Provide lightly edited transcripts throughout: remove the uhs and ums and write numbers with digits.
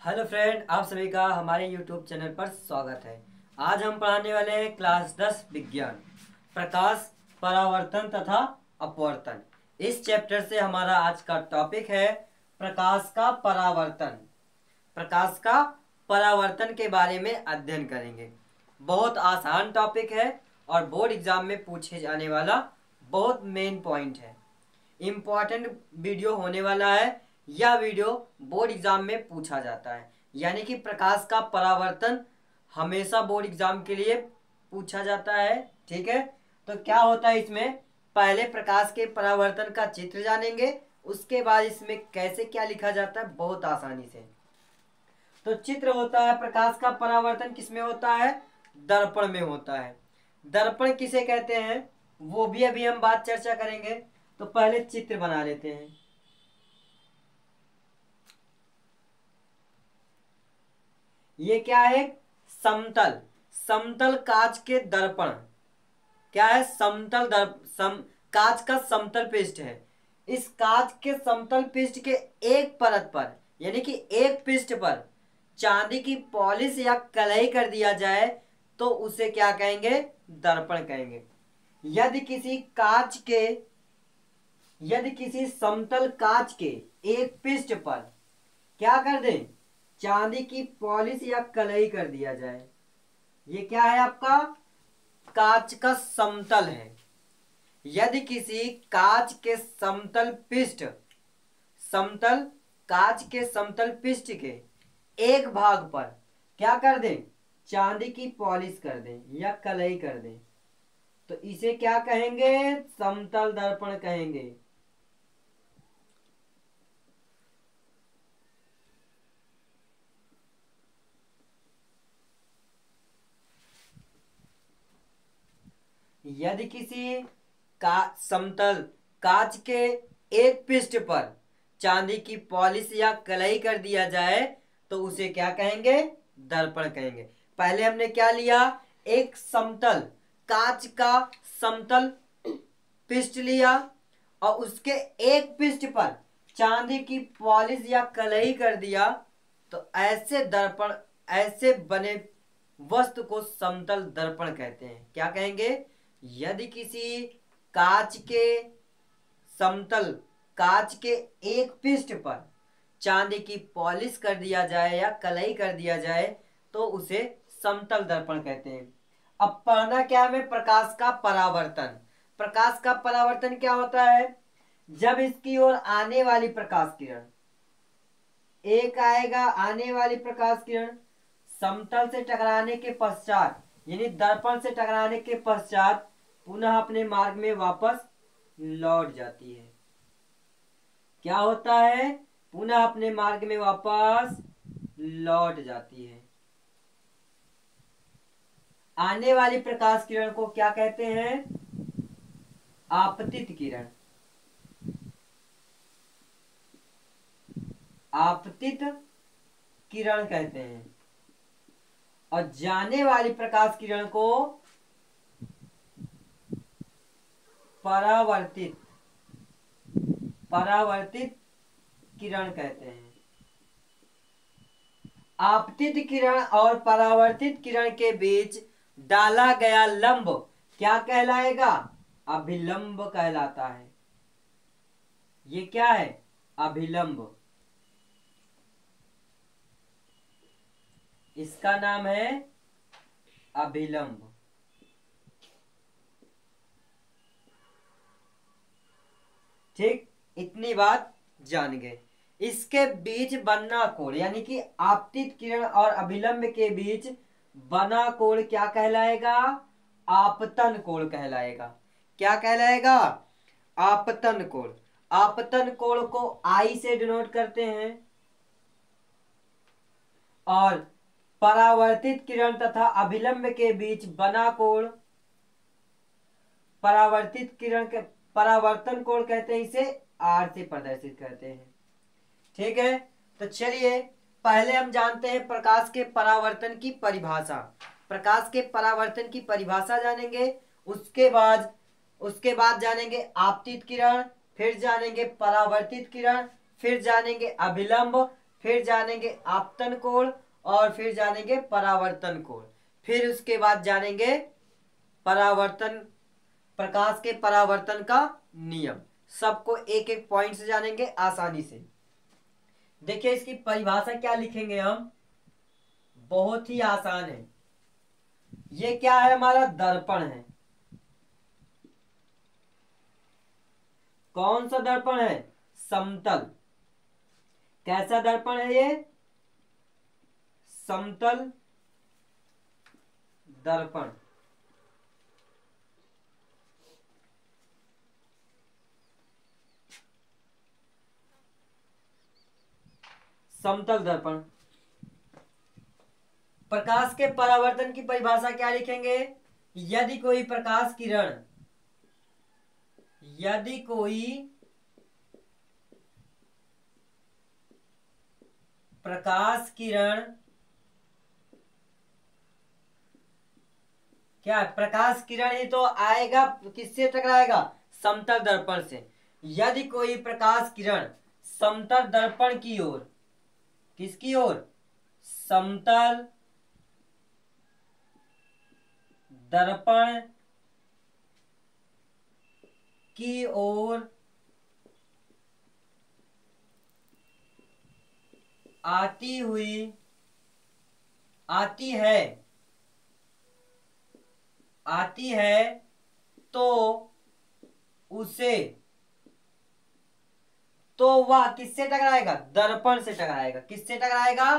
Hello friend, आप सभी का हमारे यूट्यूब चैनल पर स्वागत है। आज हम पढ़ाने वाले हैं क्लास 10 विज्ञान, प्रकाश, परावर्तन तथा अपवर्तन। इस चैप्टर से हमारा आज का टॉपिक है प्रकाश का परावर्तन। प्रकाश का परावर्तन के बारे में अध्ययन करेंगे। बहुत आसान टॉपिक है और बोर्ड एग्जाम में पूछे जाने वाला बहुत मेन पॉइंट है। इम्पॉर्टेंट वीडियो होने वाला है। यह वीडियो बोर्ड एग्जाम में पूछा जाता है, यानी कि प्रकाश का परावर्तन हमेशा बोर्ड एग्जाम के लिए पूछा जाता है। ठीक है, तो क्या होता है इसमें, पहले प्रकाश के परावर्तन का चित्र जानेंगे, उसके बाद इसमें कैसे क्या लिखा जाता है बहुत आसानी से। तो चित्र होता है, प्रकाश का परावर्तन किसमें होता है, दर्पण में होता है। दर्पण किसे कहते हैं वो भी अभी हम बात चर्चा करेंगे। तो पहले चित्र बना लेते हैं। ये क्या है, समतल समतल कांच के दर्पण। क्या है, समतल कांच का समतल पृष्ठ है। इस कांच के समतल पृष्ठ के एक परत पर, यानी कि एक पृष्ठ पर चांदी की पॉलिश या कलई कर दिया जाए तो उसे क्या कहेंगे, दर्पण कहेंगे। यदि किसी समतल कांच के एक पृष्ठ पर क्या कर दें, चांदी की पॉलिश या कलई कर दिया जाए, ये क्या है आपका कांच का समतल है। यदि किसी कांच के समतल पृष्ठ के एक भाग पर क्या कर दें, चांदी की पॉलिश कर दें या कलई कर दें, तो इसे क्या कहेंगे, समतल दर्पण कहेंगे। यदि किसी का समतल कांच के एक पृष्ठ पर चांदी की पॉलिश या कलई कर दिया जाए तो उसे क्या कहेंगे, दर्पण कहेंगे। पहले हमने क्या लिया, एक समतल कांच का समतल पृष्ठ लिया और उसके एक पृष्ठ पर चांदी की पॉलिश या कलई कर दिया, तो ऐसे बने वस्तु को समतल दर्पण कहते हैं। क्या कहेंगे, यदि किसी कांच के समतल कांच के एक पृष्ठ पर चांदी की पॉलिश कर दिया जाए या कलई कर दिया जाए तो उसे समतल दर्पण कहते हैं। अब पढ़ना क्या है, प्रकाश का परावर्तन। प्रकाश का परावर्तन क्या होता है, जब इसकी ओर आने वाली प्रकाश किरण, एक आएगा आने वाली प्रकाश किरण समतल से टकराने के पश्चात, यानी दर्पण से टकराने के पश्चात पुनः अपने मार्ग में वापस लौट जाती है। क्या होता है, पुनः अपने मार्ग में वापस लौट जाती है। आने वाली प्रकाश किरण को क्या कहते हैं, आपतित किरण। आपतित किरण कहते हैं। और जाने वाली प्रकाश किरण को परावर्तित किरण कहते हैं। आपतित किरण और परावर्तित किरण के बीच डाला गया लंब क्या कहलाएगा, अभिलंब कहलाता है। ये क्या है, अभिलंब। इसका नाम है अभिलंब। ठीक, इतनी बात जान गए। इसके बीच बना कोण, यानी कि आपतित किरण और अभिलंब के बीच बना कोण क्या कहलाएगा, आपतन कोण कहलाएगा। क्या कहलाएगा, आपतन कोण। आपतन कोण को आई से डिनोट करते हैं। और परावर्तित किरण तथा अभिलंब के बीच बना कोण परावर्तन कोण कहते हैं, इसे आर से प्रदर्शित करते हैं। ठीक है, तो चलिए पहले हम जानते हैं प्रकाश के परावर्तन की परिभाषा। प्रकाश के परावर्तन की परिभाषा जानेंगे, उसके बाद जानेंगे आपतित किरण, फिर जानेंगे परावर्तित किरण, फिर जानेंगे अभिलंब, फिर जानेंगे आपतन कोण और फिर जानेंगे परावर्तन कोण, फिर उसके बाद जानेंगे परावर्तन, प्रकाश के परावर्तन का नियम। सबको एक एक पॉइंट से जानेंगे आसानी से। देखिए इसकी परिभाषा क्या लिखेंगे हम, बहुत ही आसान है। ये क्या है, हमारा दर्पण है। कौन सा दर्पण है, समतल। कैसा दर्पण है ये, समतल दर्पण। समतल दर्पण। प्रकाश के परावर्तन की परिभाषा क्या लिखेंगे, यदि कोई प्रकाश किरण, यदि कोई प्रकाश किरण, क्या प्रकाश किरण ही तो आएगा, किससे टकराएगा, समतल दर्पण से। यदि कोई प्रकाश किरण समतल दर्पण की ओर, किसकी ओर, समतल दर्पण की ओर आती है तो उसे, तो वह किससे टकराएगा, दर्पण से टकराएगा। किससे टकराएगा,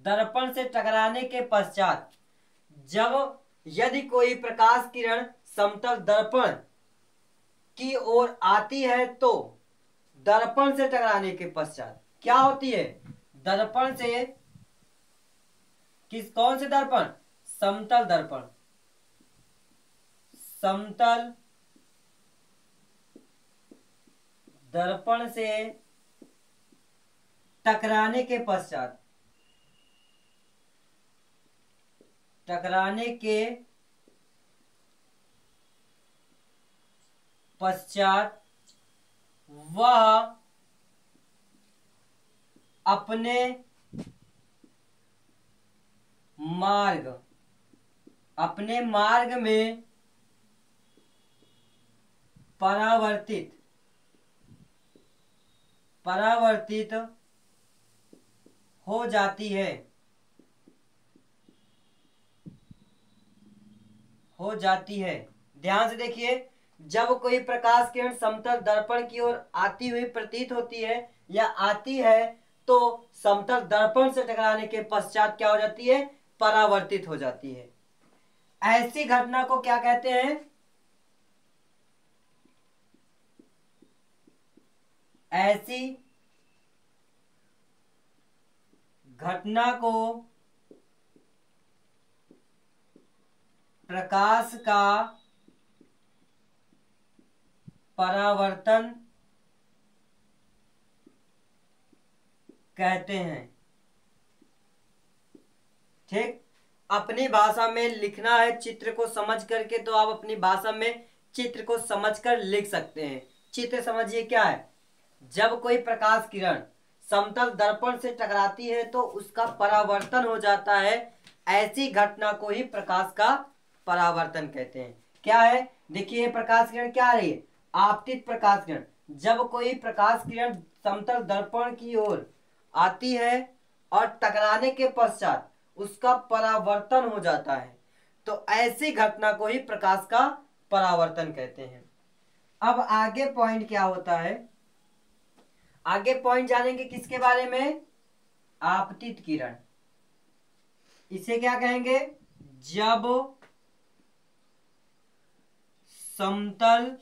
दर्पण से टकराने के पश्चात, जब यदि कोई प्रकाश किरण समतल दर्पण की ओर आती है तो दर्पण से टकराने के पश्चात क्या होती है, दर्पण से, कौन से दर्पण, समतल दर्पण, समतल दर्पण से टकराने के पश्चात, टकराने के पश्चात वह अपने मार्ग में परावर्तित हो जाती है, ध्यान से देखिए, जब कोई प्रकाश किरण समतल दर्पण की ओर आती हुई प्रतीत होती है या आती है तो समतल दर्पण से टकराने के पश्चात क्या हो जाती है, परावर्तित हो जाती है। ऐसी घटना को क्या कहते हैं, ऐसी घटना को प्रकाश का परावर्तन कहते हैं। ठीक, अपनी भाषा में लिखना है चित्र को समझ करके, तो आप अपनी भाषा में चित्र को समझकर लिख सकते हैं। चित्र समझिए क्या है, जब कोई प्रकाश किरण समतल दर्पण से टकराती है तो उसका परावर्तन हो जाता है, ऐसी घटना को ही प्रकाश का परावर्तन कहते हैं। क्या है, देखिए प्रकाश किरण क्या आ रही है, आपतित प्रकाश किरण। जब कोई प्रकाश किरण समतल दर्पण की ओर आती है और टकराने के पश्चात उसका परावर्तन हो जाता है, तो ऐसी घटना को ही प्रकाश का परावर्तन कहते हैं। अब आगे पॉइंट क्या होता है, आगे पॉइंट जानेंगे किसके बारे में, आपतित किरण। इसे क्या कहेंगे, जब समतल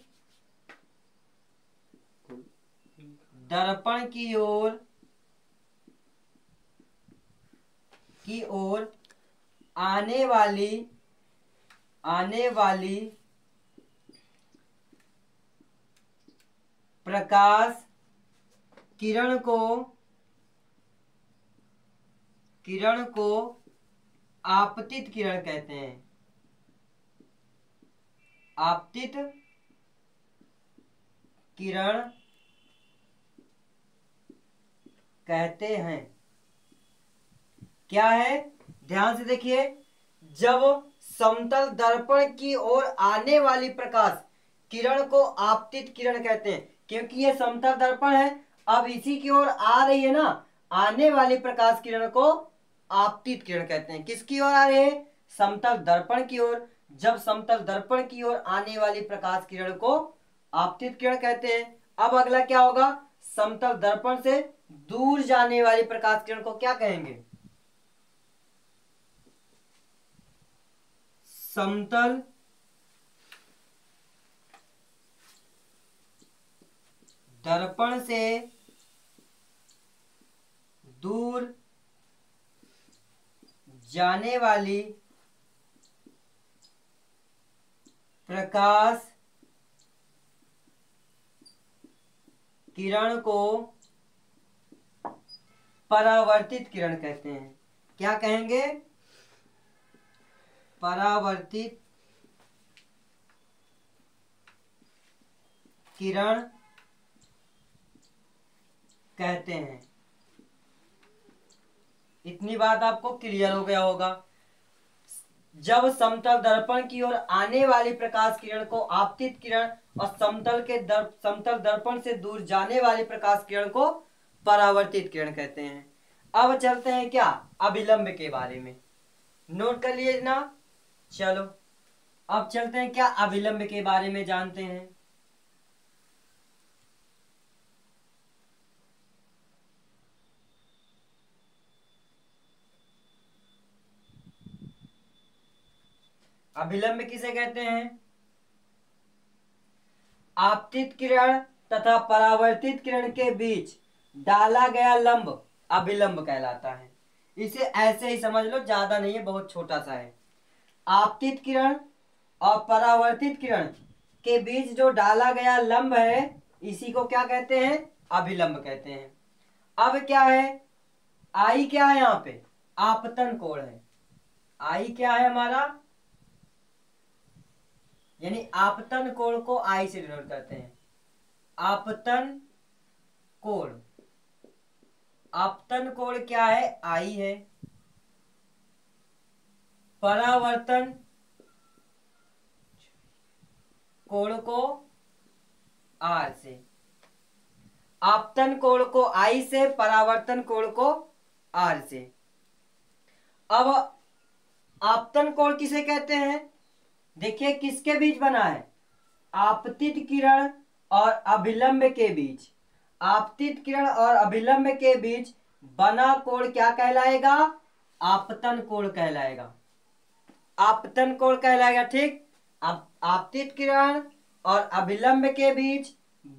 दर्पण की ओर आने वाली प्रकाश किरण को आपतित किरण कहते हैं, आपतित किरण कहते हैं। क्या है, ध्यान से देखिए, जब समतल दर्पण की ओर आने वाली प्रकाश किरण को आपतित किरण कहते हैं, क्योंकि ये समतल दर्पण है, अब इसी की ओर आ रही है ना, आने वाली प्रकाश किरण को आपतित किरण कहते हैं। किसकी ओर आ रही है, समतल दर्पण की ओर। जब समतल दर्पण की ओर आने वाली प्रकाश किरण को आपतित किरण कहते हैं। अब अगला क्या होगा, समतल दर्पण से दूर जाने वाली प्रकाश किरण को क्या कहेंगे, समतल दर्पण से दूर जाने वाली प्रकाश किरण को परावर्तित किरण कहते हैं। क्या कहेंगे, परावर्तित किरण कहते हैं। इतनी बात आपको क्लियर हो गया होगा। जब समतल दर्पण की ओर आने वाली प्रकाश किरण को आपतित किरण और समतल दर्पण से दूर जाने वाली प्रकाश किरण को परावर्तित किरण कहते हैं। अब चलते हैं क्या, अभिलंब के बारे में, नोट कर लिए ना। चलो अब चलते हैं क्या, अभिलंब के बारे में जानते हैं। अभिलंब किसे कहते हैं, आपतित किरण तथा परावर्तित किरण के बीच डाला गया लंब अभिलंब कहलाता है। इसे ऐसे ही समझ लो, ज्यादा नहीं है, बहुत छोटा सा है। आपतित किरण और परावर्तित किरण के बीच जो डाला गया लंब है, इसी को क्या कहते हैं, अभिलंब कहते हैं। अब क्या है, आई क्या है, यहाँ पे आपतन कोण है। आई क्या है हमारा, यानी आपतन कोण को आई से डिनोट करते हैं। आपतन कोण, आपतन कोण क्या है, आई है। परावर्तन कोण को आर से, आपतन कोण को आई से, परावर्तन कोण को आर से। अब आपतन कोण किसे कहते हैं, देखिए किसके बीच बना है, आपतित किरण और अभिलंब के बीच। आपतित किरण और अभिलंब के बीच बना कोण क्या कहलाएगा, आपतन कोण कहलाएगा। आपतन कोण कहलाएगा, ठीक। अब आपतित किरण और अभिलंब के बीच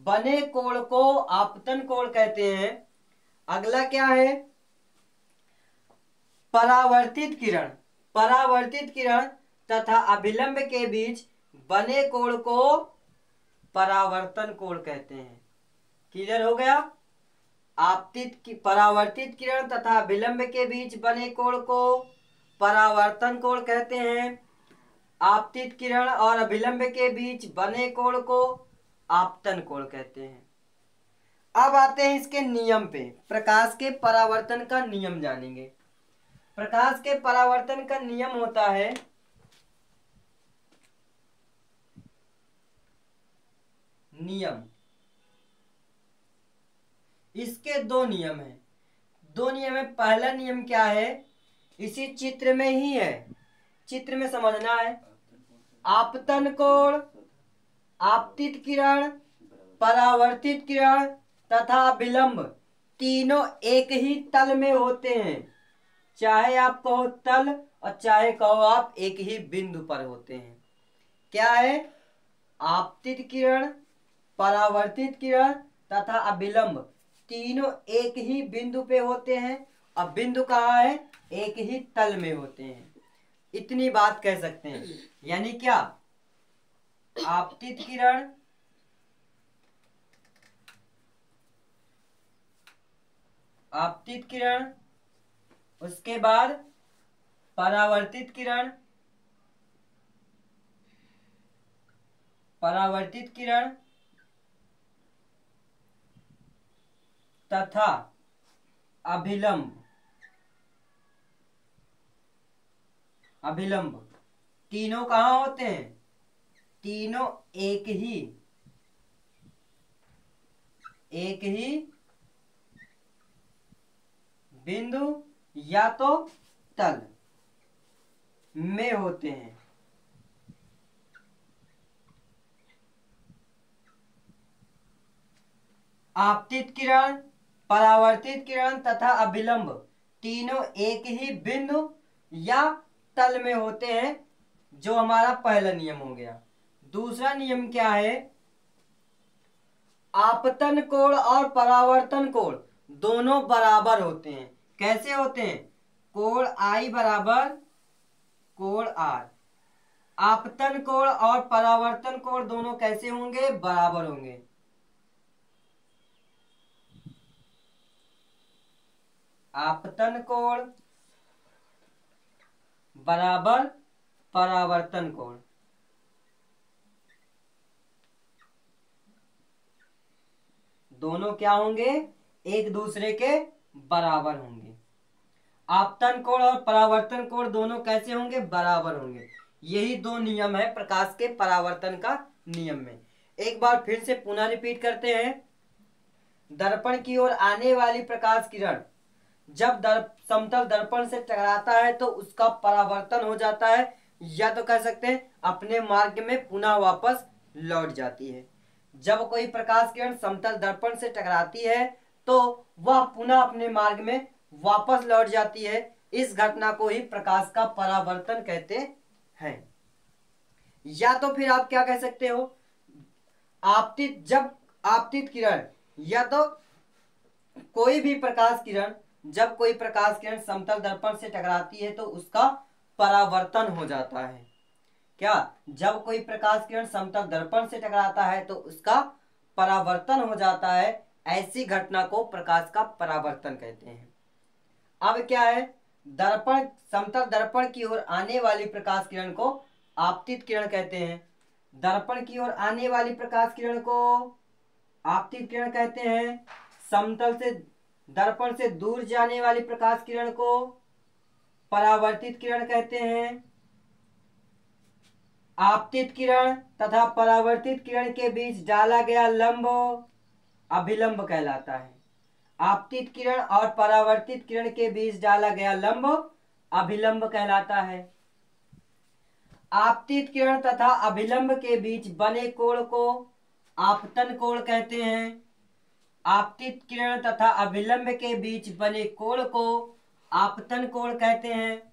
बने कोण को आपतन कोण कहते हैं। अगला क्या है, परावर्तित किरण, परावर्तित किरण तथा अभिलंब के बीच बने कोण को परावर्तन कोण कहते हैं। क्लियर हो गया, परावर्तित किरण तथा अभिलंब के बीच बने कोण को परावर्तन कोण कहते हैं। आपतित किरण और अभिलंब के बीच बने कोण को आपतन कोण कहते हैं। अब आते हैं इसके नियम पे, प्रकाश के परावर्तन का नियम जानेंगे। प्रकाश के परावर्तन का नियम होता है, नियम, इसके दो नियम हैं। दो नियम है। पहला नियम क्या है, इसी चित्र में ही है, चित्र में समझना है। आपतन कोण, आपतित किरण, परावर्तित किरण तथा विलंब तीनों एक ही तल में होते हैं। चाहे आप कहो तल और चाहे कहो आप एक ही बिंदु पर होते हैं। क्या है, आपतित किरण, परावर्तित किरण तथा अभिलंब तीनों एक ही बिंदु पे होते हैं। अब बिंदु कहाँ है, एक ही तल में होते हैं। इतनी बात कह सकते हैं। यानी क्या, आपतित किरण, आपतित किरण, उसके बाद परावर्तित किरण, परावर्तित किरण तथा अभिलंब अभिलंब, तीनों कहाँ होते हैं? तीनों एक ही बिंदु या तो तल में होते हैं। आपतित किरण, परावर्तित किरण तथा अभिलंब तीनों एक ही बिंदु या तल में होते हैं, जो हमारा पहला नियम हो गया। दूसरा नियम क्या है? आपतन कोण और परावर्तन कोण दोनों बराबर होते हैं। कैसे होते हैं? कोण आई बराबर कोण आर। आपतन कोण और परावर्तन कोण दोनों कैसे होंगे? बराबर होंगे। आपतन कोण बराबर परावर्तन कोण। दोनों क्या होंगे? एक दूसरे के बराबर होंगे। आपतन कोण और परावर्तन कोण दोनों कैसे होंगे? बराबर होंगे। यही दो नियम है प्रकाश के परावर्तन का नियम में। एक बार फिर से पुनः रिपीट करते हैं। दर्पण की ओर आने वाली प्रकाश किरण जब समतल दर्पण से टकराता है तो उसका परावर्तन हो जाता है, या तो कह सकते हैं अपने मार्ग में पुनः वापस लौट जाती है। जब कोई प्रकाश किरण समतल दर्पण से टकराती है तो वह पुनः अपने मार्ग में वापस लौट जाती है। इस घटना को ही प्रकाश का परावर्तन कहते हैं। या तो फिर आप क्या कह सकते हो? जब आपतित किरण या तो कोई भी प्रकाश किरण, जब कोई प्रकाश किरण समतल दर्पण से टकराती है तो उसका परावर्तन हो जाता है। क्या? जब कोई प्रकाश किरण समतल दर्पण से टकराता है तो उसका परावर्तन हो जाता है। ऐसी घटना को प्रकाश का परावर्तन कहते हैं। अब क्या है? दर्पण, समतल दर्पण की ओर आने वाली प्रकाश किरण को आपतित किरण कहते हैं। दर्पण की ओर आने वाली प्रकाश किरण को आपतित किरण कहते हैं। समतल से दर्पण से दूर जाने वाली प्रकाश किरण को परावर्तित किरण कहते हैं। आपतित किरण तथा परावर्तित किरण के बीच डाला गया लंब अभिलंब कहलाता है। आपतित किरण और परावर्तित किरण के बीच डाला गया लंब अभिलंब कहलाता है। आपतित किरण तथा अभिलंब के बीच बने कोण को आपतन कोण कहते हैं। आपतित किरण तथा अभिलंब के बीच बने कोण को आपतन कोण कहते हैं।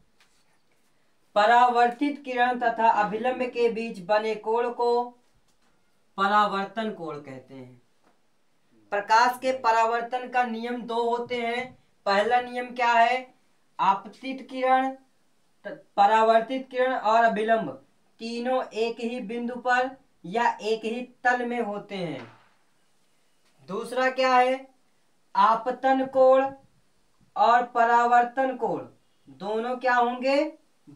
परावर्तित किरण तथा अभिलंब के बीच बने कोण को परावर्तन कोण कहते हैं। प्रकाश के परावर्तन का नियम दो होते हैं। पहला नियम क्या है? आपतित किरण, परावर्तित किरण और अभिलंब तीनों एक ही बिंदु पर या एक ही तल में होते हैं। दूसरा क्या है? आपतन कोण और परावर्तन कोण दोनों क्या होंगे?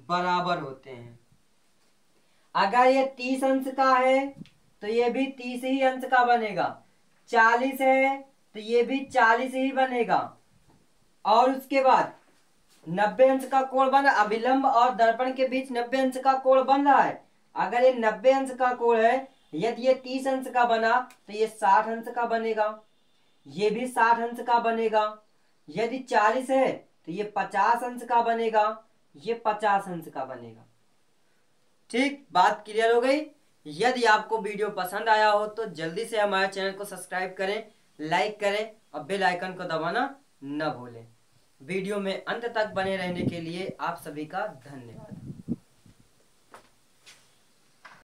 बराबर होते हैं। अगर ये 30 अंश का है तो ये भी 30 ही अंश का बनेगा। 40 है तो ये भी 40 ही बनेगा। और उसके बाद 90 अंश का कोण बन, अभिलंब और दर्पण के बीच 90 अंश का कोण बन रहा है। अगर ये 90 अंश का कोण है, यदि ये 30 अंश का बना तो ये 60 अंश का बनेगा। ये भी 60 अंश का बनेगा। यदि 40 है तो ये 50 अंश का बनेगा। ये 50 अंश का बनेगा। ठीक, बात क्लियर हो गई। यदि आपको वीडियो पसंद आया हो तो जल्दी से हमारे चैनल को सब्सक्राइब करें, लाइक करें और बेल आइकन को दबाना न भूलें। वीडियो में अंत तक बने रहने के लिए आप सभी का धन्यवाद।